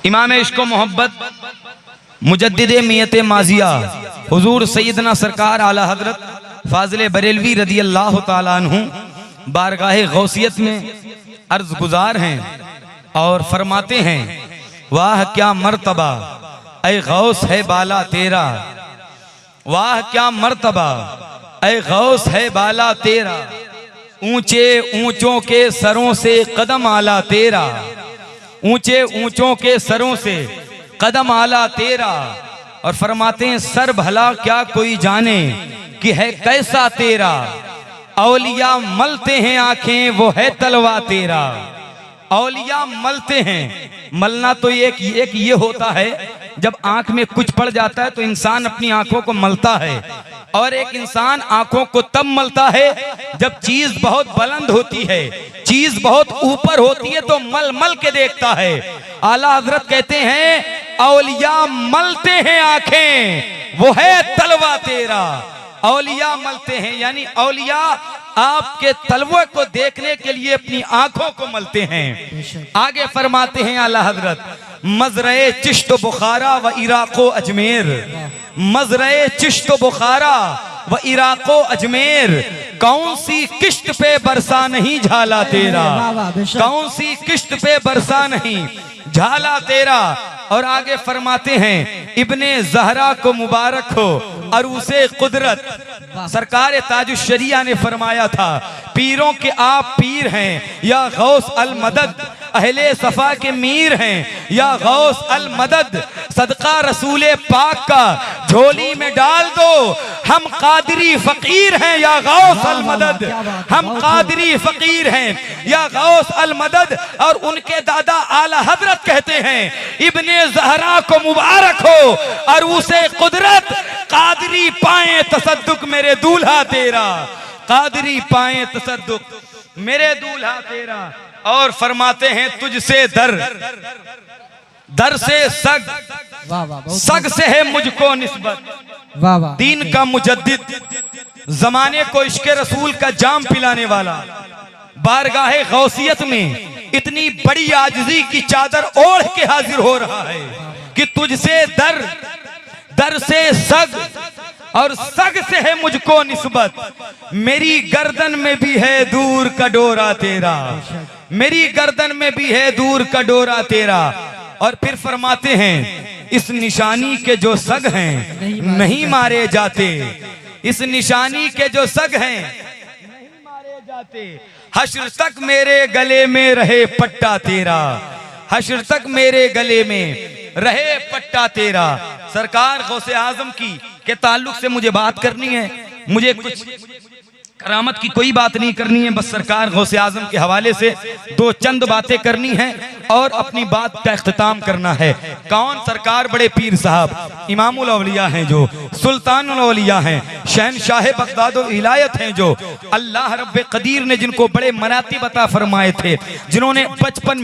इमाम इश्क व मोहब्बत मुजद्दिद मियत माजिया हुजूर सैयदना सरकार आला हजरत फाजिल बरेलवी रदी अल्लाह तआला अन्हु बारगाह गौसियत में अर्ज गुजार हैं और फरमाते हैं, वाह क्या मर्तबा ऐ गौस है बाला तेरा, वाह क्या मर्तबा ऐ गौस है बाला तेरा, ऊंचे ऊंचों के सरों से कदम आला तेरा, ऊंचे ऊंचों के सरों से कदम आला तेरा। और फरमाते हैं, सर भला क्या कोई जाने कि है कैसा तेरा, औलिया मलते हैं आंखें वो है तलवा तेरा। औलिया मलते हैं, मलना तो एक ये होता है जब आंख में कुछ पड़ जाता है तो इंसान अपनी आंखों को मलता है, और एक इंसान आंखों को तब मलता है जब चीज बहुत बुलंद होती है, चीज बहुत ऊपर होती है तो मल मल के देखता है। आला हजरत कहते हैं, औलिया मलते हैं आंखें वो है तलवा तेरा। औलिया मलते हैं यानी औलिया आपके तलवे को देखने के लिए अपनी आंखों को मलते हैं। आगे फरमाते हैं आला हजरत, मजरे चिश्त बुखारा व इराको अजमेर, मजरे चिश्त बुखारा व इराको अजमेर, कौन सी किश्त पे बरसा नहीं झाला तेरा, कौन सी किश्त पे बरसा नहीं झाला तेरा। और आगे फरमाते हैं, इब्ने ज़हरा को मुबारक हो अरूसे कुदरत। सरकार ताजुश्शरिया ने फरमाया था, पीरों के आप पीर हैं या गौस अल मदद, अहले सफा के मीर हैं या गौस अल मदद, सदका रसूले पाक का झोली में डाल दो, हम कादरी फकीर हैं या गौस अल मदद, हम कादरी फकीर हैं या गौस अल मदद। और उनके दादा आला हजरत कहते हैं, इब्ने ज़हरा को मुबारक हो अरूसे कुदरत, कादरी पाए तसद्दुक मेरे दूल्हा तेरा, कादरी पाए तसद्दुक मेरे दूल्हा तेरा। और फरमाते हैं, तुझसे दर दर से सग, सग से है मुझको निस्बत, दीन का मुजद्दिद, जमाने को इश्क रसूल का जाम पिलाने वाला, बारगाहे गौसियत में इतनी बड़ी आजिज़ी की चादर ओढ़ के हाजिर हो रहा है कि तुझसे दर दर से सग और सग से है मुझको निस्बत, मेरी गर्दन में भी है दूर का डोरा तेरा, मेरी गर्दन में भी है दूर का डोरा तेरा। और फिर फरमाते हैं, इस निशानी के जो सग हैं नहीं मारे जाते, इस निशानी के जो सग हैं नहीं मारे जाते, हश्र तक मेरे गले में रहे पट्टा तेरा, हश्र तक मेरे गले में रहे पट्टा तेरा। सरकार गौसे आजम की के ताल्लुक से मुझे बात करनी है, मुझे कुछ करामत की कोई बात नहीं करनी है, बस सरकार गौसे आजम के हवाले से दो चंद बातें करनी है और अपनी बात का इख्तिताम करना है। कौन? सरकार बड़े पीर साहब इमामुल औलिया हैं, जो सुल्तानुल औलिया हैं, शहनशाह बगदाद व इलायत हैं, जो अल्लाह रब्बे कदीर ने जिनको बड़े मरातिब अता फरमाए थे, जिन्होंने बचपन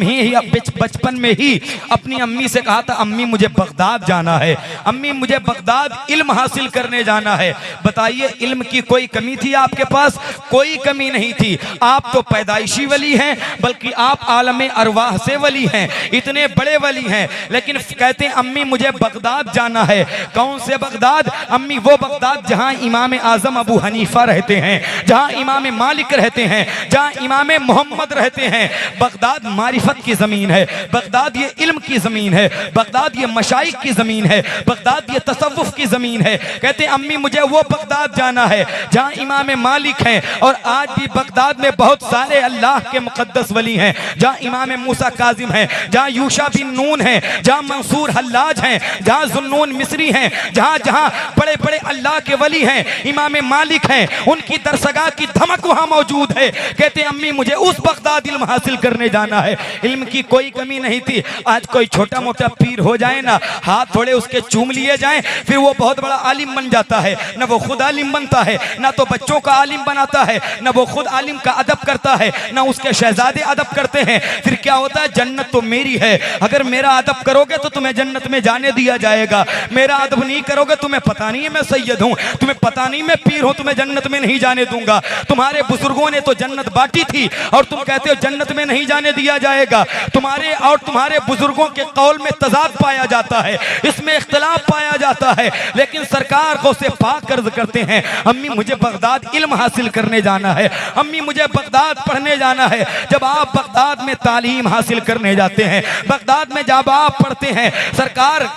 में ही अपनी अम्मी से कहा था, अम्मी मुझे बगदाद जाना है, अम्मी मुझे बगदाद इल्म हासिल करने जाना है। बताइए, इल्म की कोई कमी थी आपके पास? कोई कमी नहीं थी। आप तो पैदाइशी वली हैं, बल्कि आप आलम अरवाह से वली हैं, इतने बड़े वली हैं, लेकिन कहते हैं अम्मी मुझे बगदाद जाना है। कौन से बगदाद? अम्मी वो बगदाद जहां इमाम आजम अबू हनीफा रहते हैं, जहां इमाम मालिक रहते हैं, जहां इमाम मोहम्मद रहते हैं। बगदाद मारिफत की जमीन है, बगदाद ये इल्म की जमीन है, बगदाद ये मशाइख की जमीन है, बगदाद ये तसव्वुफ की जमीन है। कहते हैं अम्मी मुझे वो बगदाद जाना है जहां इमाम मालिक हैं, और आज भी बगदाद में बहुत सारे अल्लाह के मुकद्दस वली हैं, जहां इमाम मूसा काजिम हैं, जहां यूशा बिन नून हैं, जहां मंसूर हल्लाज हैं, जहां जुन्नून मिस्री हैं, जहां जहां बड़े बड़े अल्लाह के वली हैं, इमाम मालिक हैं, उनकी दरसगाह की धमक वहां मौजूद है। कहते हैं अम्मी मुझे उस बगदाद इल्म हासिल करने जाना है। इल्म की कोई कमी नहीं थी। आज कोई छोटा मोटा पीर हो जाए ना, हाथ थोड़े उसके चूम लिए जाएं, फिर वो बहुत बड़ा आलिम बन जाता है। ना वो खुद आलिम बनता है, ना तो बच्चों का आलिम आलिम बनाता है, न वो खुद आलिम का अदब करता है, न उसके शहजादे अदब करते हैं। फिर क्या होता है? जन्नत तो मेरी है, अगर मेरा अदब करोगे तो तुम्हें जन्नत में जाने दिया जाएगा, मेरा अदब नहीं करोगे, तुम्हें पता नहीं है मैं सैयद हूँ, तुम्हें पता नहीं मैं पीर हूँ, तुम्हें जन्नत में नहीं जाने दूंगा। तुम्हारे बुजुर्गों ने तो जन्नत बांटी थी और तुम कहते हो जन्नत में नहीं जाने दिया जाएगा। तुम्हारे और तुम्हारे बुजुर्गों के कौल में तजाद पाया जाता है, इसमें इख्तिलाफ पाया जाता है। लेकिन सरकार गौसे पाक अर्ज करते हैं, अम्मी मुझे बगदाद इल्म हासिल करने जाना है, अम्मी मुझे बगदाद पढ़ने जाना है। जब आप बगदाद में तालीम हासिल करने जाते हैं, बगदाद में जब आप पढ़ते हैं, सरकार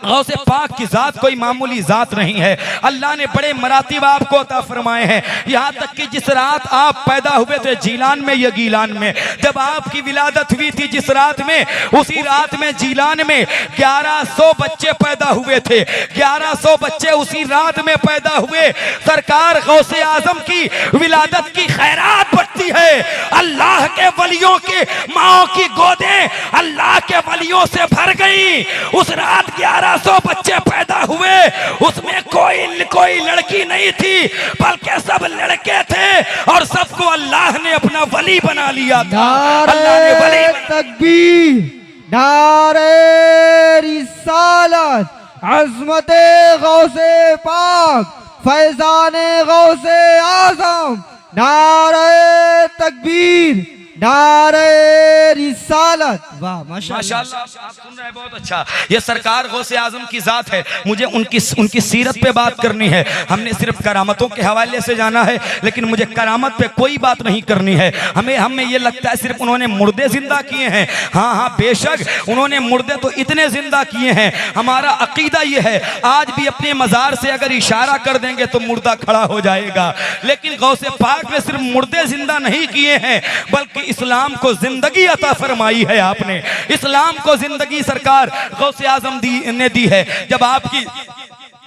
गौसे पाक की जात कोई मामूली जात नहीं है। अल्लाह ने बड़े मरातिब आपको अता फरमाए हैं। यहाँ तक कि जिस रात आप पैदा हुए थे जीलान में या गीलान में, जब आपकी विलादत हुई थी जिस रात में, उसी रात में जीलान में 1100 बच्चे पैदा हुए थे। 1100 बच्चे उसी रात में पैदा हुए। सरकार गौसे आजम की विलादत की खैरात बढ़ती है। अल्लाह के वलियों की माओ की गोदें अल्लाह के वलियों से भर गई। उस रात 1100 बच्चे पैदा हुए, उसमें कोई लड़की नहीं थी, बल्कि सब लड़के थे और सबको अल्लाह ने अपना वली बना लिया था। अल्लाह ने वली तकबीर, नारे रिसालत, अज़मते गौसे पाक, फैज़ाने गौसे आज़म, नारे तकबीर, नारे रिसालत। वाह माशाअल्लाह, आप सुन रहे हैं, बहुत अच्छा। ये सरकार गौसे आजम की जात है। मुझे उनकी सीरत पे बात करनी है। हमने सिर्फ करामतों के हवाले से जाना है, लेकिन मुझे करामत पे कोई बात नहीं करनी है। हमें ये लगता है सिर्फ उन्होंने मुर्दे जिंदा किए हैं। हाँ हाँ बेशक उन्होंने मुर्दे तो इतने जिंदा किए हैं। हमारा अकीदा ये है, आज भी अपने मज़ार से अगर इशारा कर देंगे तो मुर्दा खड़ा हो जाएगा। लेकिन गौसे पाक ने सिर्फ मुर्दे जिंदा नहीं किए हैं, बल्कि इस्लाम को जिंदगी अता फरमाई है। आपने इस्लाम को जिंदगी सरकार गौसे आजम ने दी है। जब आपकी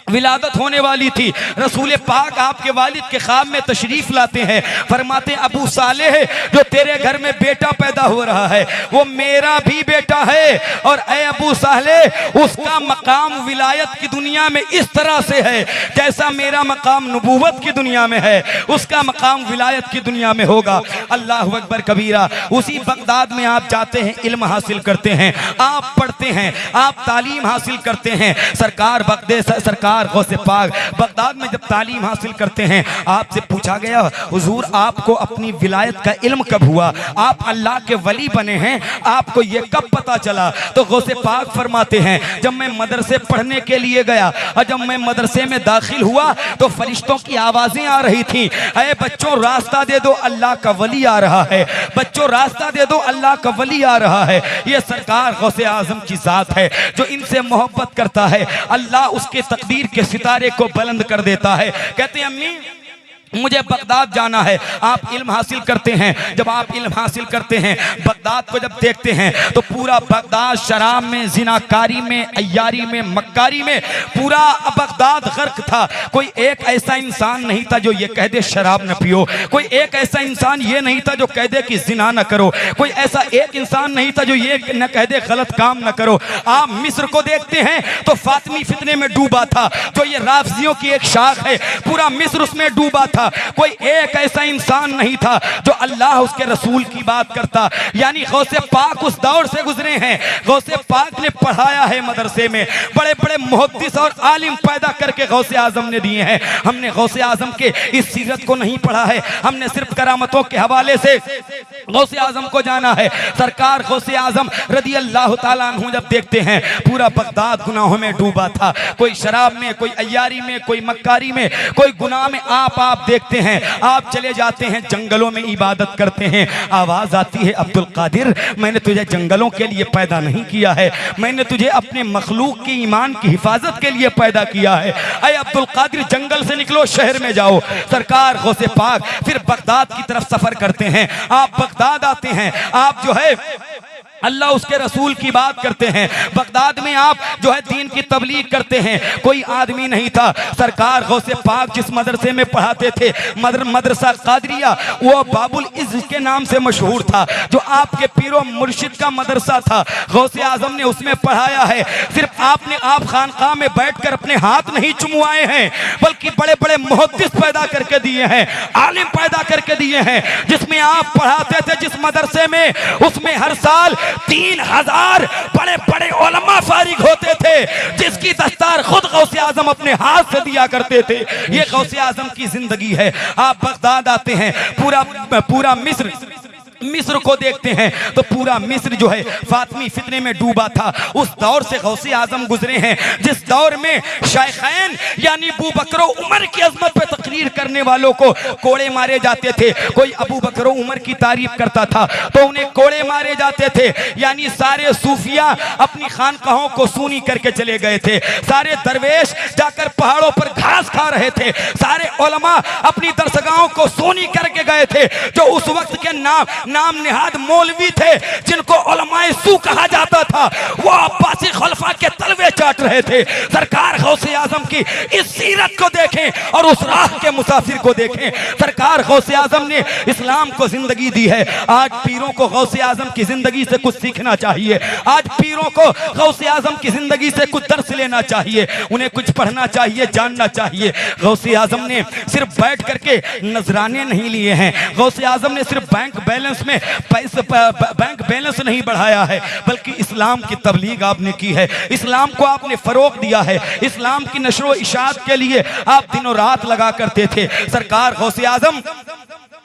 विलादत होने वाली थी, रसूल पाक आपके वालिद के ख्वाब में तशरीफ लाते हैं, फरमाते हैं अबू सालेह जो तेरे घर में बेटा पैदा हो रहा है वो मेरा भी बेटा है, और ए अबू सालेह उसका मकाम विलायत की दुनिया में इस तरह से है जैसा मेरा मकाम नबूवत की दुनिया में है, उसका मकाम विलायत की दुनिया में होगा। अल्लाह अकबर कबीरा। उसी बगदाद में आप जाते हैं, इल्म हासिल करते हैं, आप पढ़ते हैं, आप तालीम हासिल करते हैं। सरकार गौसे पाक बगदाद में जब तालीम हासिल करते हैं, आपसे पूछा गया हुजूर आपको अपनी विलायत का इल्म कब हुआ, आप अल्लाह के वली बने हैं, आपको ये कब पता चला? तो गौसे पाक फरमाते हैं जब मैं मदरसे पढ़ने के लिए गया और जब मैं मदरसे में दाखिल हुआ तो फरिश्तों की आवाजें आ रही थी, अरे बच्चों रास्ता दे दो अल्लाह का वली आ रहा है, बच्चों रास्ता दे दो अल्लाह का वली आ रहा है। ये सरकार गौसे आजम की जात है। जो इनसे मोहब्बत करता है अल्लाह उसके तकदीर के सितारे को बुलंद कर देता है। कहते हैं अम्मी मुझे बगदाद जाना है। आप इल्म हासिल करते हैं, जब आप इल्म हासिल करते हैं बगदाद को जब देखते हैं तो पूरा बगदाद शराब में, जिनाकारी में, अय्यारी में, मक्कारी में पूरा बगदाद गर्क था। कोई एक ऐसा इंसान नहीं था जो ये कह दे शराब न पियो, कोई एक ऐसा इंसान ये नहीं था जो कह दे कि जिना न करो, कोई ऐसा एक इंसान नहीं था जो ये न कह दे गलत काम न करो। आप मिस्र को देखते हैं तो फातिमी फितने में डूबा था, जो ये राफजियों की एक शाख है, पूरा मिस्र उसमें डूबा था। कोई एक ऐसा इंसान नहीं था जो अल्लाह उसके रसूल की बात करता। यानी गौसे पाक उस दौर से गुजरे हैं, गौसे पाक ने पढ़ाया है मदरसे में, बड़े बड़े मुहद्दिस और आलिम पैदा करके गौसे आजम ने दिए हैं। हमने गौसे आजम के इस सीरत को नहीं पढ़ा है, हमने सिर्फ करामतों के हवाले से गौसे आजम को जाना है। सरकार गौसे आजम रदी अल्लाह ताला अन्हु जब देखते हैं पूरा बगदाद गुनाहों में डूबा था, कोई शराब में, कोई अय्यारी में, कोई मक्कारी में, कोई गुनाह में। आप देखते हैं, आप चले जाते हैं जंगलों में इबादत करते हैं, आवाज आती है अब्दुल कादिर मैंने तुझे जंगलों के लिए पैदा नहीं किया है, मैंने तुझे अपने मखलूक के ईमान की हिफाजत के लिए पैदा किया है। अय अब्दुल कादिर जंगल से निकलो, शहर में जाओ। सरकार गौसे पाक फिर बगदाद की तरफ सफर करते हैं। आप बगदाद आते हैं, आप जो है अल्लाह उसके रसूल की बात करते हैं। बगदाद में आप जो है दीन की तबलीग करते हैं, कोई आदमी नहीं था। सरकार गौसे पाक जिस मदरसे में पढ़ाते थे, मदरसा कादरिया, वो बाबुल इज़्ज़ के नाम से मशहूर था, जो आपके पीरो मुर्शिद का मदरसा था। गौसे आजम ने उसमें पढ़ाया है। सिर्फ आपने आप खानकाह में बैठकर अपने हाथ नहीं चुमवाए हैं, बल्कि बड़े बड़े मुहद्दिस पैदा करके दिए हैं, आलिम पैदा करके दिए हैं। जिसमें आप पढ़ाते थे जिस मदरसे में, उसमें हर साल 3000 बड़े बड़े उलमा फारिग होते थे, जिसकी दस्तार खुद गौसे आजम अपने हाथ से दिया करते थे। ये गौसे आजम की जिंदगी है। आप बगदाद आते हैं, पूरा मिस्र को देखते हैं तो पूरा मिस्र जो है फातमी फितने में डूबा था। उस दौर से गौसे आजम गुजरे हैं जिस दौर में शायखैन यानी अबू बकर उमर की अजमत पे तकरीर करने वालों को कोड़े मारे जाते थे। कोई अबू बकर उमर की तारीफ करता था तो उन्हें कोड़े मारे जाते थे। यानी सारे सूफिया अपनी खानकाहों को सूनी करके चले गए थे, सारे दरवेश जाकर पहाड़ों पर घास खा रहे थे, सारे उलमा अपनी दरसगाहों को सूनी करके गए थे। जो उस वक्त के नाम निहाद मौलवी थे, जिनको उलमाए सू कहा जाता था, वो अब्बासी खलीफा के तलवे चाट रहे थे। सरकार गौसे आजम की इस सीरत को देखें और उस राह के मुसाफिर को देखें। सरकार गौसे आजम ने इस्लाम को जिंदगी दी है। आज पीरों को गौसे आजम की जिंदगी से कुछ सीखना चाहिए। आज पीरों को गौसे आजम की जिंदगी से कुछ दर्स लेना चाहिए, उन्हें कुछ पढ़ना चाहिए, जानना चाहिए। गौसे आजम ने सिर्फ बैठ करके नजराने नहीं लिए हैं, गौसे आजम ने सिर्फ बैंक बैलेंस में बैंक बैलेंस नहीं बढ़ाया है, बल्कि इस्लाम की तबलीग आपने की है, इस्लाम को आपने फरोग दिया है। इस्लाम की नशर व इशाअत के लिए आप दिनों रात लगा करते थे। सरकार गौसे आजम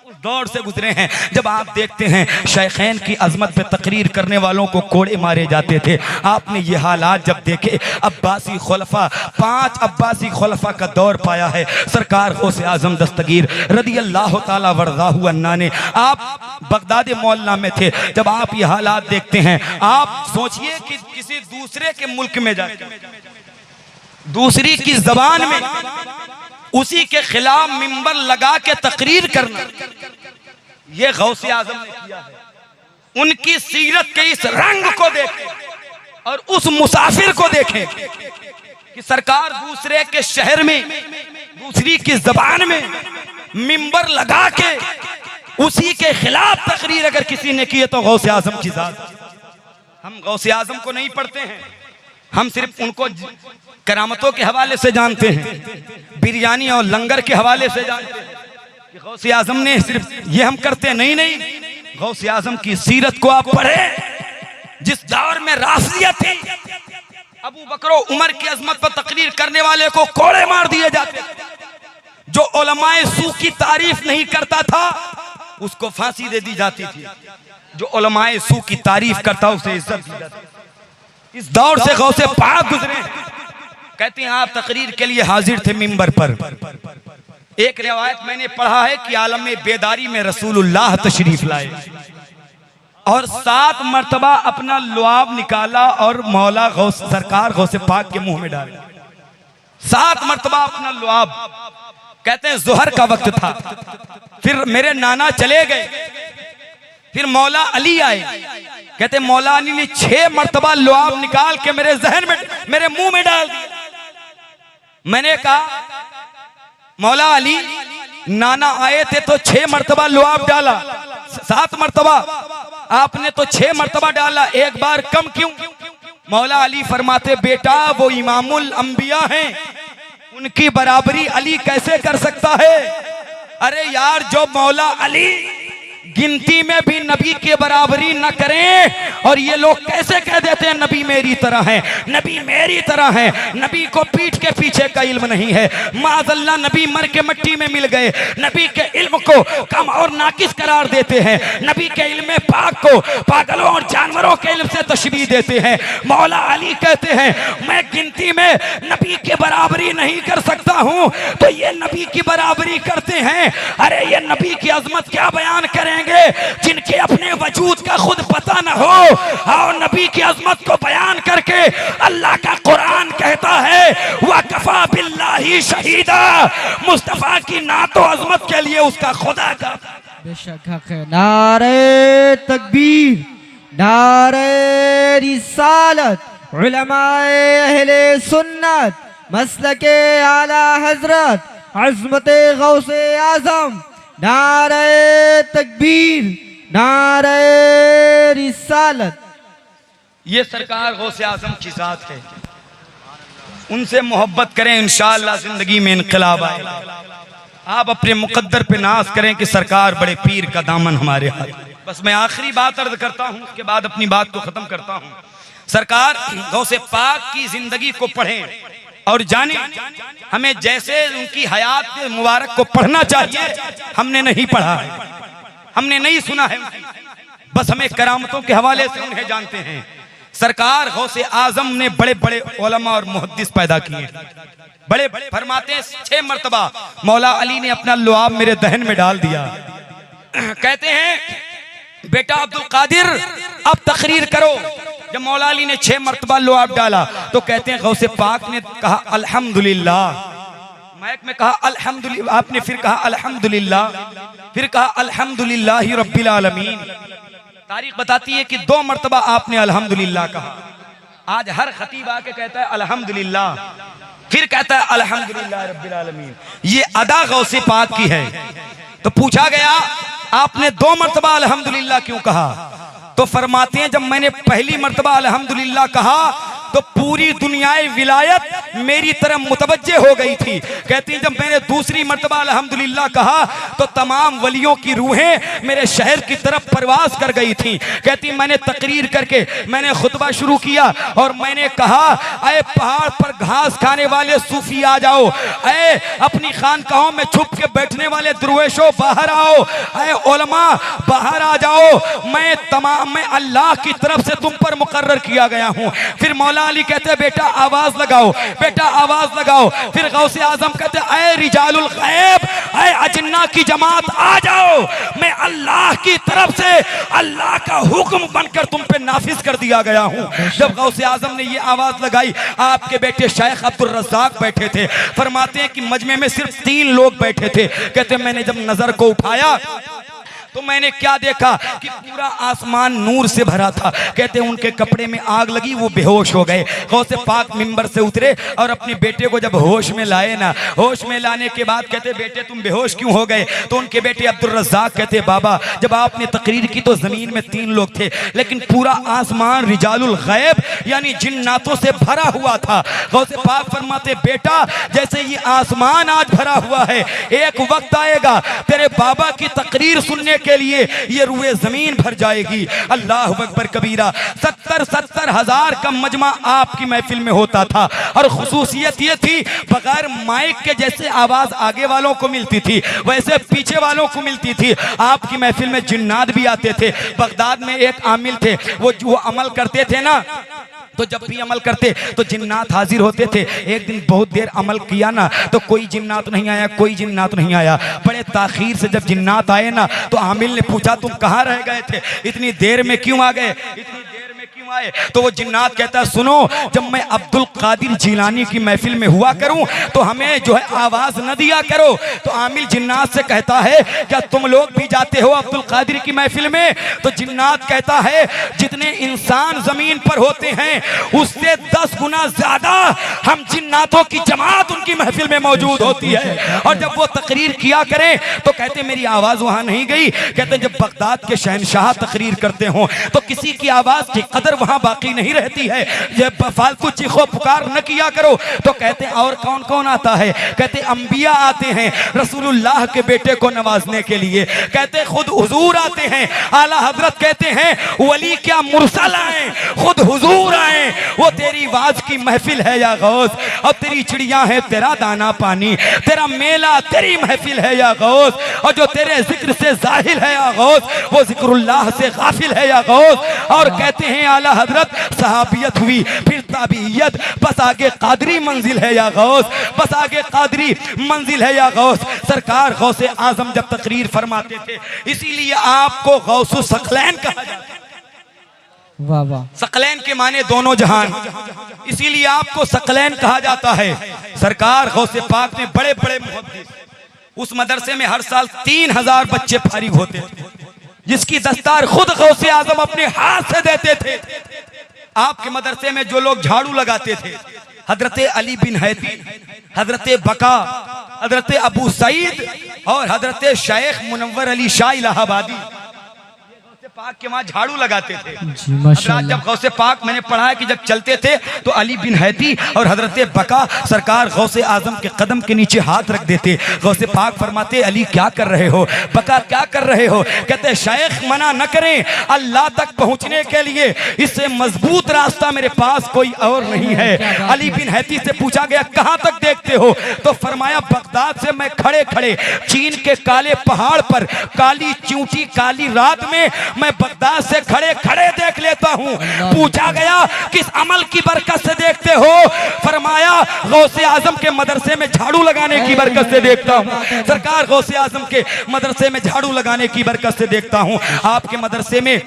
उस दौर से गुजरे हैं जब आप देखते हैं शायखैन की अजमत पे तकरीर करने वालों को कोड़े मारे जाते थे। आपने ये हालात जब देखे, अब्बासी खुलफा 5 अब्बासी खुलफा का दौर पाया है। सरकार गौसे आजम दस्तगीर रदी अल्लाह ताला वरज़ाहु अन्ना ने, आप बगदाद मौलना में थे, जब आप ये हालात देखते हैं, आप सोचिए कि किसी दूसरे के मुल्क में जाकर दूसरी की जबान में उसी के खिलाफ मिंबर लगा के तकरीर करना, ये गौसे आजम ने किया है। उनकी सीरत के इस रंग को देखें और उस मुसाफिर को देखें कि सरकार दूसरे के शहर में दूसरी की जबान में मिंबर लगा के उसी के खिलाफ तकरीर अगर किसी ने की है तो गौसे आजम की जात। हम गौसे आजम को नहीं पढ़ते हैं, हम सिर्फ उनको करामतों के हवाले से जानते हैं, बिरयानी और लंगर के हवाले से जानते हैं कि गौसे आजम ने सिर्फ ये हम करते हैं। नहीं, गौसे आजम की सीरत को आप पढ़े। जिस दौर में राफिया थी, अबू बकर उमर की अजमत पर तकरीर करने वाले को कोड़े मार दिए जाते, जो उलमाए सू की तारीफ नहीं करता था उसको फांसी दे दी जाती थी, जो उलमाए सू की तारीफ करता उसे इज्जत दी जाती। इस दौर से गौसे पाक गुजरे। कहते हैं आप तकरीर के लिए हाजिर थे मिंबर पर। एक रिवायत मैंने पढ़ा है कि आलम बेदारी में रसूलुल्लाह तशरीफ लाए और 7 मर्तबा अपना लुआब निकाला और मौला गौस सरकार गौसे पाक के मुंह में डाला। 7 मर्तबा अपना लुआब। कहते हैं जोहर का वक्त था, फिर मेरे नाना चले गए, फिर मौला अली आए। कहते मौला अली ने 6 मर्तबा लुआब निकाल के मेरे जहन में मेरे मुंह में डाल दिया। मैंने कहा मौला अली, नाना आए थे तो 6 मर्तबा लुआब डाला, 7 मर्तबा आपने तो 6 मर्तबा डाला, एक बार कम क्यों? मौला अली फरमाते बेटा वो इमामुल अंबिया हैं, उनकी बराबरी अली कैसे कर सकता है? अरे यार, जो मौला अली गिनती में भी नबी के बराबरी न करें और ये लोग कैसे कह देते हैं नबी मेरी तरह है, नबी मेरी तरह है। नबी को पीठ के पीछे का इल्म नहीं है। माज़अल्लाह नबी मर के मिट्टी में मिल गए। नबी के इल्म को कम और नाकिस करार देते हैं। नबी के इल्म पाक को पागलों और जानवरों के इल्म से तशबीह देते हैं। मौला अली कहते हैं मैं गिनती में नबी के बराबरी नहीं कर सकता हूँ, तो ये नबी की बराबरी करते हैं। अरे ये नबी की अजमत क्या बयान करेंगे जिनके अपने वजूद का खुद पता न हो। और नबी की अजमत को बयान करके अल्लाह का कुरान कहता है वकफा बिल्लाही शहीदा, मुस्तफा की नातो अजमत के लिए उसका खुदा का बेशक हक है। नारे तकबीर, नारे रिसालत, उलमाए अहले सुन्नत, मसलके आला हजरत, अज़मते गौसे आज़म, नारे तकबीर, नारे रिसालत। ये सरकार गौसे आजम की जात है, उनसे मोहब्बत करें, इंशाअल्लाह जिंदगी में इनकलाब आएगा। आप अपने मुकद्दर पे नाज करें कि सरकार बड़े पीर का दामन हमारे हाथ। बस मैं आखिरी बात अर्ज करता हूँ, उसके बाद अपनी बात को खत्म करता हूँ। सरकार गौसे पाक की जिंदगी को पढ़ें और जाने, हमें जैसे उनकी हयात मुबारक को पढ़ना चाहिए हमने नहीं पढ़ा है, हमने नहीं सुना है, बस हमें करामतों के हवाले से उन्हें जानते हैं। सरकार गौसे आजम ने बड़े बड़े उलमा और मुहद्दिस पैदा किए, बड़े फरमाते हैं 6 मरतबा मौला अली ने अपना लुआब मेरे दहन में डाल दिया। कहते हैं बेटा अब्दुल कादिर अब तकरीर करो। जब मौला अली ने 6 मरतबा लुआब डाला तो कहते हैं गौसे पाक ने कहा अल्हम्दुलिल्लाह, माइक में कहा अल्हम्दुलिल्लाह, आपने फिर कहा अल्हम्दुलिल्लाह, फिर कहा अल्हम्दुलिल्लाहि रब्बिल आलमीन। तारीख बताती है कि 2 मरतबा आपने अल्हम्दुलिल्लाह कहा। आज हर खतीब आके कहता है अल्हम्दुलिल्लाह, फिर कहता है अल्हम्दुलिल्लाह रब्बिल आलमीन। ये अदा गौसे पाक की है। तो पूछा गया आपने 2 मरतबा अल्हम्दुलिल्लाह क्यों कहा? तो फरमाते हैं जब मैंने पहली मरतबा अल्हम्दुलिल्लाह कहा तो पूरी दुनियाए विलायत मेरी तरफ मुतवज्जे हो गई थी। कहती हैं जब मैंने दूसरी मरतबा अल्हम्दुलिल्लाह कहा तो तमाम वलियों की रूहें मेरे शहर की तरफ परवास कर गई थी। कहती मैंने तकरीर करके मैंने खुतबा शुरू किया और मैंने कहा अरे पहाड़ पर घास खाने वाले सूफी आ जाओ, अरे अपनी खानकाहों में छुप के बैठने वाले दुर्वेशों बाहर आओ, अरे उलमा बाहर आ जाओ, मैं अल्लाह की तरफ से तुम पर मुकर्रर किया गया हूँ। फिर मौला अली कहते बेटा आवाज लगाओ, बेटा आवाज लगाओ। फिर गौसे आजम कहते ऐ रिजालुल गैब, ऐ अजन्ना की जमात आ जाओ, मैं अल्लाह की तरफ से अल्लाह का हुक्म बनकर तुम पे नाफिज कर दिया गया हूँ। जब गौसे आजम ने ये आवाज लगाई आपके बेटे शेख अब्दुल रज़्ज़ाक बैठे थे। फरमाते हैं कि मजमे में सिर्फ 3 लोग बैठे थे। कहते मैंने जब नजर को उठाया तो मैंने क्या देखा कि पूरा आसमान नूर से भरा था। कहते उनके कपड़े में आग लगी, वो बेहोश हो गए। गौसे पाक मिंबर से उतरे और अपने बेटे को जब होश में लाए ना, होश में लाने के बाद कहते बेटे तुम बेहोश क्यों हो गए? तो उनके बेटे अब्दुल रज़्ज़ाक कहते बाबा जब आपने तकरीर की तो जमीन में 3 लोग थे, लेकिन पूरा आसमान रिजालुल गैब यानी जिन्नातों से भरा हुआ था। गौसे पाक फरमाते बेटा जैसे ये आसमान आज भरा हुआ है, एक वक्त आएगा तेरे बाबा की तकरीर सुनने के लिए ये रुए जमीन भर जाएगी। अल्लाह अकबर कबीरा। 70 हजार का मजमा आपकी महफिल में होता था और खुसूसियत ये थी बगैर माइक के जैसे आवाज आगे वालों को मिलती थी वैसे पीछे वालों को मिलती थी। आपकी महफिल में जिन्नात भी आते थे। बगदाद में एक आमिल थे, वो अमल करते थे ना, तो जब भी अमल करते तो जिन्नात हाजिर होते थे। एक दिन बहुत देर अमल किया ना तो कोई जिन्नात नहीं आया, कोई जिन्नात नहीं आया। बड़े ताखीर से जब जिन्नात आए ना तो आमिल ने पूछा तुम कहाँ रह गए थे, इतनी देर में क्यों आ गए, इतनी देर में क्यों आए? तो वो जिन्नात कहता है सुनो जब मैं अब्दुल कादिर जिलानी की महफिल में हुआ करूं तो हमें जो है आवाज न दिया करो। तो आमिल जिन्नात से कहता है क्या तुम लोग भी जाते हो अब्दुल कादिर की महफिल में? तो जिन्नात कहता है जितने इंसान जमीन पर होते हैं उससे 10 गुना ज्यादा हम जिन्नातों की जमात उनकी महफिल में मौजूद होती है। और जब वो तकरीर किया करें तो कहते मेरी आवाज वहां नहीं गई। कहते जब बगदाद के शहनशाह तकरीर करते हो तो किसी की आवाज की कदर वहां बाकी नहीं रहती है। जब फालतू चीखो पुकार न किया करो। तो कहते और कौन कौन आता है? कहते अंबिया आते हैं रसूलुल्लाह के बेटे को नवाजने के लिए। कहते खुद हुजूर आते हैं। आला हजरत कहते हैं वली क्या मुरसल आए, खुद हुजूर आए। वो तेरी वाज की महफिल है या गौस, और तेरी चिड़िया है तेरा दाना पानी, तेरा मेला तेरी महफिल है या गौस, और जो तेरे जिक्र से जाहिल है या गौस वो जिक्रुल्लाह से गाफिल है या गौस। और कहते हैं आला हजरत सहाबियत हुई फिर ताबीयत, बस आगे कादरी मंजिल है या गौस, बस आगे कादरी मंजिल है या गौस। सरकार गौसे आजम जब तकरीर फरमाते थे इसीलिए आपको गौसु सकलैन कहा जाता है। वाह वाह। सकलैन के माने दोनों जहान, इसीलिए आपको सकलैन कहा जाता है। सरकार गौसे पाक ने बड़े बड़े मुहद्दिस, उस मदरसे में हर साल 3000 बच्चे फारिग होते थे। जिसकी दस्तार खुद गौसे आजम अपने हाथ से देते थे। आपके मदरसे में जो लोग झाड़ू लगाते थे, हजरत अली बिन हैती, हजरत बका, हजरत अबू सईद और हजरत शेख मुनव्वर अली शाह इलाहाबादी पाक के वहां झाड़ू लगाते थे। हजरत जब गौसे पाक मैंने पढ़ा है कि जब चलते थे तो अली बिन हैती और हजरत बका सरकार गौसे आजम के कदम के नीचे हाथ रख देते। गौसे पाक फरमाते अली क्या कर रहे हो, बका क्या कर रहे हो? कहते शेख मना न करें, अल्लाह तक पहुंचने के लिए इससे मजबूत रास्ता मेरे पास कोई और नहीं है। अली बिन हैती से पूछा गया कहां तक देखते हो, तो फरमाया बगदाद से मैं खड़े खड़े चीन के काले पहाड़ पर काली चूंटी काली रात में मैं बगदाद से खड़े खड़े देख लेता हूं। पूछा गया किस अमल की बरकत से देखते हो? फरमाया गौसे आजम के मदरसे में झाड़ू लगाने की बरकत से देखता हूं। सरकार गौसे आजम के मदरसे में झाड़ू लगाने की बरकत से देखता हूं। आपके मदरसे में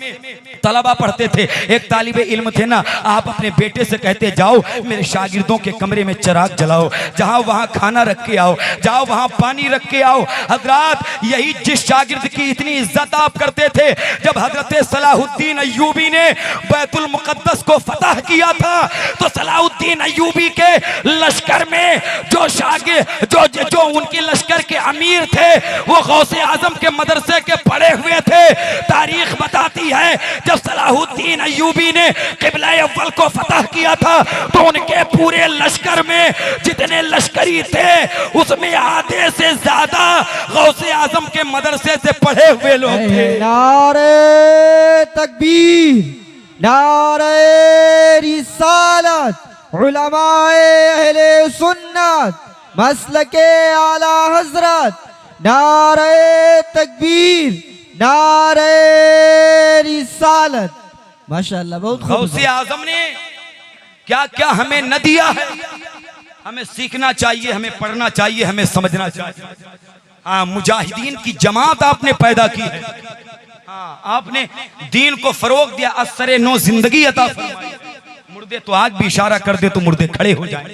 तलबा पढ़ते थे, एक तालिबे इल्म थे ना, आप अपने बेटे से कहते जाओ मेरे शागिर्दों के कमरे में चिराग जलाओ, जहां वहां खाना रख के आओ, जाओ वहां पानी रख के आओ। हजरात यही जिस शागिर्द की इतनी इज्जत आप करते थे, जब हजरत सलाहुद्दीन अय्यूबी ने बैतुल मुकद्दस को फतह किया था तो सलाहुद्दीन अय्यूबी के लश्कर में जो शागिर्द जो उनके लश्कर के अमीर थे वो गौसे आजम के मदरसे के पढ़े हुए थे। तारीख बताती है जब सलाहुद्दीन अय्यूबी ने किबला अव्वल को फतह किया था तो उनके पूरे लश्कर में जितने लश्करी थे उसमें आधे से ज्यादा गौसे आजम के मदरसे से पढ़े हुए लोग थे। नारे तकबीर, नारे रिसालत, उलमाए अहले सुन्नत, मसलके आला हजरत, नारे तकबीर, नारे रिसालत। माशाअल्लाह बहुत खूब। गौसे आजम ने क्या क्या हमें न दिया है। हमें सीखना चाहिए, हमें पढ़ना चाहिए, हमें समझना चाहिए। हाँ, मुजाहिदीन की जमात आपने पैदा की है। हाँ, आपने दीन को फरोग दिया, असरे नो जिंदगी अता फरमाई। मुर्दे तो आज भी इशारा कर दे तो मुर्दे खड़े हो जाएं।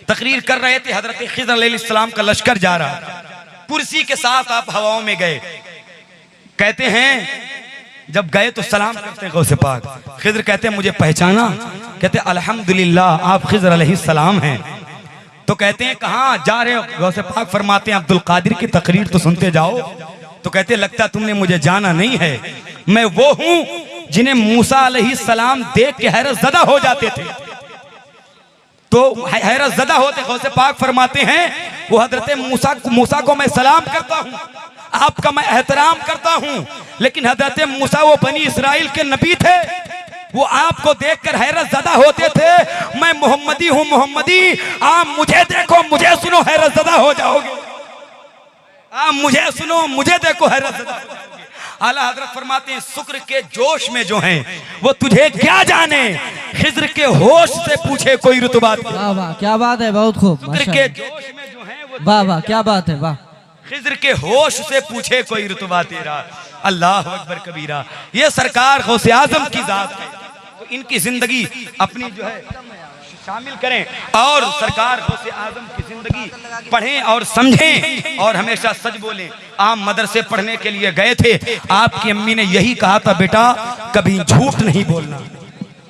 तकरीर कर रहे थे, हजरत खिज़र अलैहिस्सलाम का लश्कर जा रहा, कुर्सी के साथ आप हवाओं में गए। कहते हैं जब गए तो सलाम करते हैं गौसे पाक। खिज़र कहते हैं मुझे पहचाना? कहते अल्हम्दुलिल्लाह आप खिज़र अलैहिस्सलाम हैं। तो कहते हैं कहाँ जा रहे हो? गौसे पाक फरमाते हैं अब्दुल कादिर की तकरीर तो सुनते जाओ। तो कहते लगता तुमने मुझे जाना नहीं है, मैं वो हूं जिन्हें मूसा अलैहिस्सलाम देख के हैरत ज़दा हो जाते थे। तो हैरत ज़दा होते गौसे पाक फरमाते हैं वो हजरत मूसा को मैं सलाम करता हूं, आपका मैं एहतराम करता हूं, लेकिन हजरत मूसा वो बनी इसराइल के नबी थे, वो आपको देखकर हैरत ज़दा होते थे। मैं मोहम्मदी हूं, मोहम्मदी, आप मुझे देखो मुझे सुनो हैरत ज़दा हो जाओगे। आप मुझे सुनो मुझे देखो हैरत ज़दा हो जाओगे। आला हजरत फरमाते हैं शुक्र के जोश में जो हैं वो तुझे क्या जाने, खिज़र के होश से पूछे कोई रुतबा। वाह वाह क्या बात है, बहुत खूब। शुक्र के जोश में जो हैं वो वाह वाह क्या बात है, वाह। खिज़र के होश से पूछे कोई रुतबा तेरा, अल्लाह अकबर कबीरा। ये सरकार गौसे आजम की जात है, तो इनकी जिंदगी अपनी जो है शामिल करें और सरकार गौसे आजम की जिंदगी पढ़ें और समझें और हमेशा सच बोलें। आप मदरसे पढ़ने के लिए गए थे, आपकी अम्मी ने यही कहा था बेटा कभी झूठ नहीं बोलना।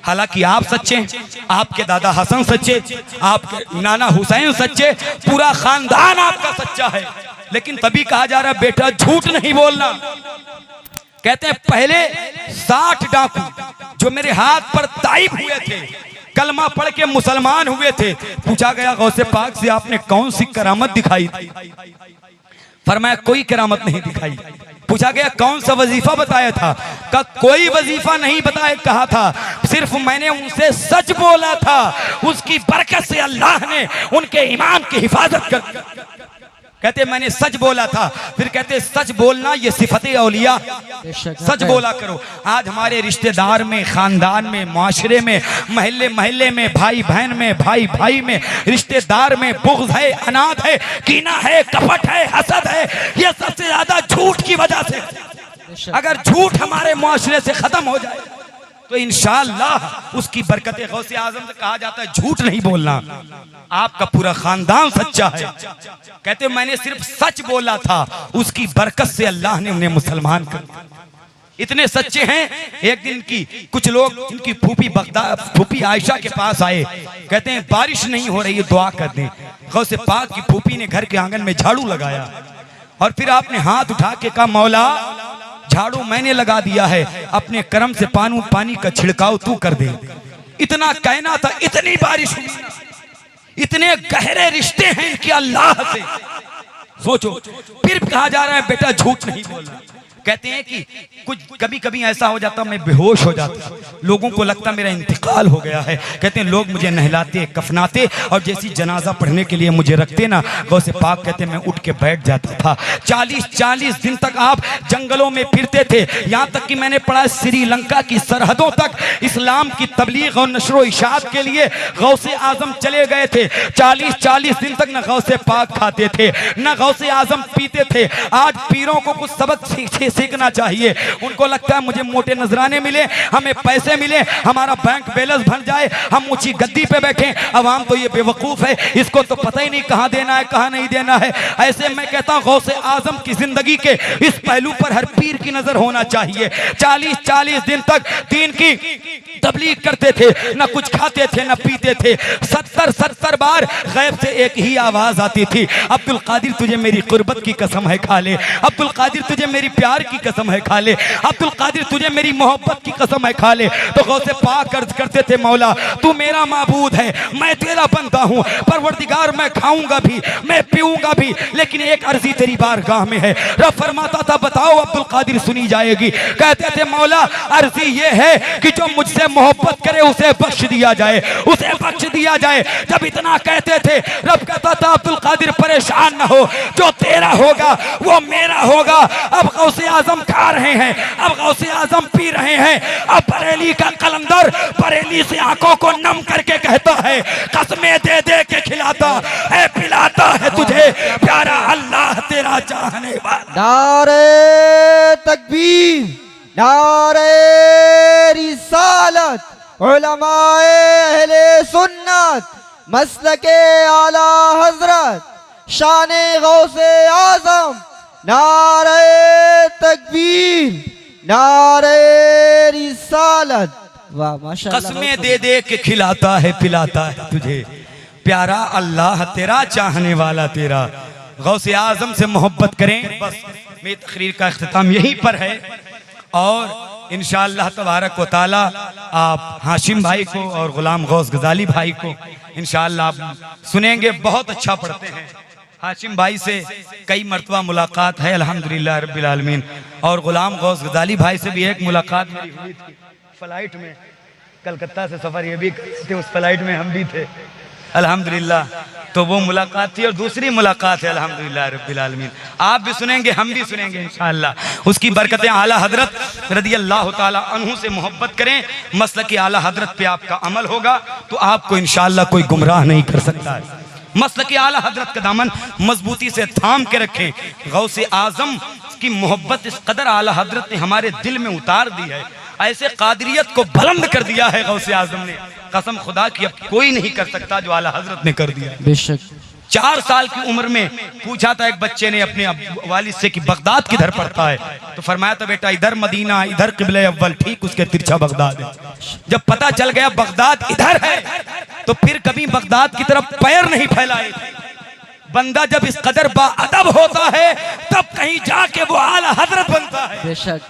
हालांकि आप सच्चे, आपके दादा हसन सच्चे, आपके नाना हुसैन सच्चे, पूरा खानदान आपका सच्चा है, लेकिन तभी कहा जा रहा बेटा झूठ नहीं बोलना। कहते हैं पहले 60 डाकू जो मेरे हाथ पर ताइब हुए थे, कलमा पढ़ के मुसलमान हुए थे, पूछा गया गौसे पाक से आपने कौन सी करामत दिखाई थी? फरमाया कोई करामत नहीं दिखाई। पूछा गया कौन सा वजीफा बताया था? का कोई वजीफा नहीं बताया, कहा था सिर्फ मैंने उनसे सच बोला था, उसकी बरकत से अल्लाह ने उनके ईमान की हिफाजत कर। कहते मैंने सच बोला था। फिर कहते सच बोलना ये सिफते औलिया, सच बोला करो। आज हमारे रिश्तेदार में, खानदान में, माशरे में, महल्ले महल्ले में, भाई बहन में, भाई भाई में, रिश्तेदार में बुग़्ज़ है, अनाद है, कीना है, कपट है, हसद है, ये सबसे ज्यादा झूठ की वजह से। अगर झूठ हमारे माशरे से खत्म हो जाए तो इंशाअल्लाह उसकी बरकतें। गौसे आजम से कहा जाता है झूठ नहीं बोलना, आपका पूरा खानदान सच्चा है। कहते मैंने सिर्फ सच बोला था, उसकी बरकत से अल्लाह ने उन्हें मुसलमान कर दिया। इतने सच्चे हैं। एक दिन की कुछ लोग इनकी फूफी आयशा के पास आए, कहते हैं बारिश नहीं हो रही है, दुआ कर दें। गौसे पाक की फूफी ने घर के आंगन में झाड़ू लगाया और फिर आपने हाथ उठा के कहा, मौला झाड़ू मैंने लगा दिया है, अपने कर्म से पानी का छिड़काव तू कर दे। इतना कहना था, इतनी बारिश हुई, इतने गहरे रिश्ते हैं इनके अल्लाह से। सोचो, फिर कहा जा रहा है बेटा झूठ नहीं बोलना। कहते हैं कि कुछ कभी कभी ऐसा हो जाता, मैं बेहोश हो जाता, लोगों को लगता मेरा इंतकाल हो गया है। कहते हैं लोग मुझे नहलाते कफनाते और जैसी जनाजा पढ़ने के लिए मुझे रखते ना, गौसे पाक कहते मैं उठ के बैठ जाता था। 40 दिन तक आप जंगलों में फिरते थे, यहाँ तक कि मैंने पढ़ा श्रीलंका की सरहदों तक इस्लाम की तबलीग और नशरो इशाअत के लिए गौसे आजम चले गए थे। 40 दिन तक न गौसे पाक खाते थे न गौसे आजम पीते थे। आज पीरों को कुछ सबक सीखना चाहिए। उनको लगता है मुझे मोटे नजराने मिले, हमें पैसे मिले, हमारा बैंक बैलेंस बन जाए, हम ऊंची गद्दी पे बैठे। अवाम तो ये बेवकूफ है, इसको तो पता ही नहीं कहाँ देना है कहाँ नहीं देना है। ऐसे मैं कहता हूँ गौसे आजम की जिंदगी के इस पहलू पर हर पीर की नजर होना चाहिए। 40 दिन तक दीन की तबलीग करते थे, न कुछ खाते थे न पीते थे। 70 बार गैब से एक ही आवाज आती थी, अब्दुल कादिर तुझे मेरी कुर्बत की कसम है खा ले, अब्दुल कादिर तुझे मेरी प्यार की कसम है खा ले, अब्दुल कादिर तुझे मेरी मोहब्बत की कसम है खा ले। तो गौसे पाक अर्ज करते थे, मौला तू मेरा माबूद है, मैं तेरा बंदा हूँ, परवरदिगार मैं खाऊंगा भी मैं पीऊंगा भी, लेकिन एक अर्जी तेरी बारगाह में है। रब फरमाता था बताओ अब्दुल कादिर, सुनी जाएगी। कहते थे मौला अर्जी ये है कि जो मुझसे मोहब्बत करे उसे बख्श दिया जाए, उसे बख्श दिया जाए। जब इतना कहते थे रब कहता था अब्दुल कादिर परेशान ना हो, जो तेरा होगा वो मेरा होगा। अब गौसे आजम खा रहे हैं, अब गौसे आजम पी रहे हैं। अब बरेली का कलंदर बरेली से आंखों को नम करके कहता है, कसमें दे दे के खिलाता है पिलाता है तुझे प्यारा अल्लाह तेरा चाहने वाला। नारे तकबीर, नारे रिसालत, उलमाए अहले सुन्नत, मसलके आला हजरत, शाने गौसे आजम, नारे तकबीर, नारे रिसालत। वाह माशाअल्लाह। कसमें दे दे के खिलाता है पिलाता है तुझे प्यारा अल्लाह तेरा चाहने वाला तेरा। गौसे आजम से मोहब्बत करें। बस मेरी तकरीर का इख्तिताम यहीं पर है और इंशाअल्लाह तबारक व तआला आप हाशिम भाई को और गुलाम गौस गजाली भाई को इंशाअल्लाह आप सुनेंगे। बहुत अच्छा पढ़ते हैं। हाशिम भाई से कई मरतबा मुलाकात है अल्हम्दुलिल्लाह रब्बिल आलमीन, और गुलाम गौस गजाली भाई से भी एक मुलाकात मेरी हुई थी फ्लाइट में, कलकत्ता से सफ़र ये भी थे, उस फ्लाइट में हम भी थे अल्हम्दुलिल्लाह। तो वो मुलाकात थी और दूसरी मुलाकात है अल्हम्दुलिल्लाह रब्बिल आलमीन। आप भी सुनेंगे हम भी सुनेंगे इंशाअल्लाह। उसकी बरकतें आला हजरत रदियल्लाहु ताला अन्हु से मोहब्बत करें, मसलक की आला हजरत पे आपका अमल होगा तो आपको इंशाअल्लाह कोई गुमराह नहीं कर सकता है। मसलक की आला हजरत का दामन मजबूती से थाम के रखें। गौसे आजम की मोहब्बत इस कदर आला हजरत ने हमारे दिल में उतार दी है, ऐसे कादरियत को बुलंद कर दिया है गौसे आजम ने, कसम खुदा की अब कोई नहीं कर सकता जो आला हजरत ने कर दिया। बेशक 4 साल की उम्र में पूछा था एक बच्चे ने अपने वालिद से कि बगदाद किधर पड़ता है, तो फरमाया था बेटा इधर मदीना इधर किबले अव्वल, ठीक उसके तिरछा बगदाद है। जब पता चल गया बगदाद इधर है तो फिर कभी बगदाद की तरफ पैर नहीं फैलाए। बंदा जब इस कदर बाअदब होता है तब कहीं जाके वो आला हजरत बनता है। बेशक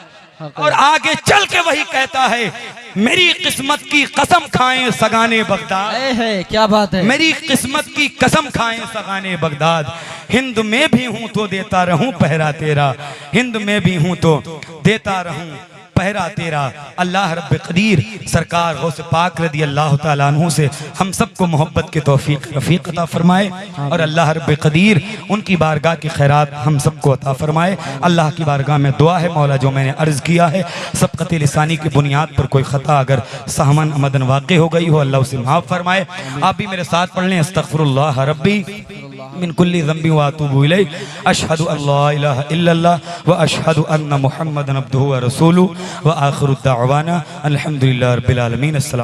और आगे चल के वही कहता है मेरी किस्मत की कसम खाएं सगाने बगदाद। है क्या बात है। मेरी किस्मत की कसम खाएं सगाने बगदाद, हिंद में भी हूं तो देता रहूं पहरा तेरा, हिंद में भी हूं तो देता रहूं पहरा तेरा। अल्लाह रब्बे कदीर सरकार गौस पाक रदी अल्लाह ताला अन्हु से हम सबको मोहब्बत के तौफीक रफीक अता फरमाए और अल्लाह रब्बे कदीर उनकी बारगाह की खैरात हम सबको अता फरमाए। अल्लाह की बारगाह में दुआ है मौला जो मैंने अर्ज़ किया है सबक़त लिसानी की बुनियाद पर कोई ख़ता अगर सहमन अमदन वाक़ई हो गई हो अल्लाह उसे माफ़ फरमाए। आप भी मेरे साथ पढ़ लें अस्तग़फिरुल्लाह रब्बी मिन कुल्ली ज़ंबि व अतूबु इलैह, अशहदु अल्ला इलाहा इल्लल्लाह व अशहदु अन्ना मुहम्मदन अब्दुहु व रसूलुहु व आखिरु दाअवाना अल्हम्दुलिल्लाहि रब्बिल आलमीन। अस्सलाम।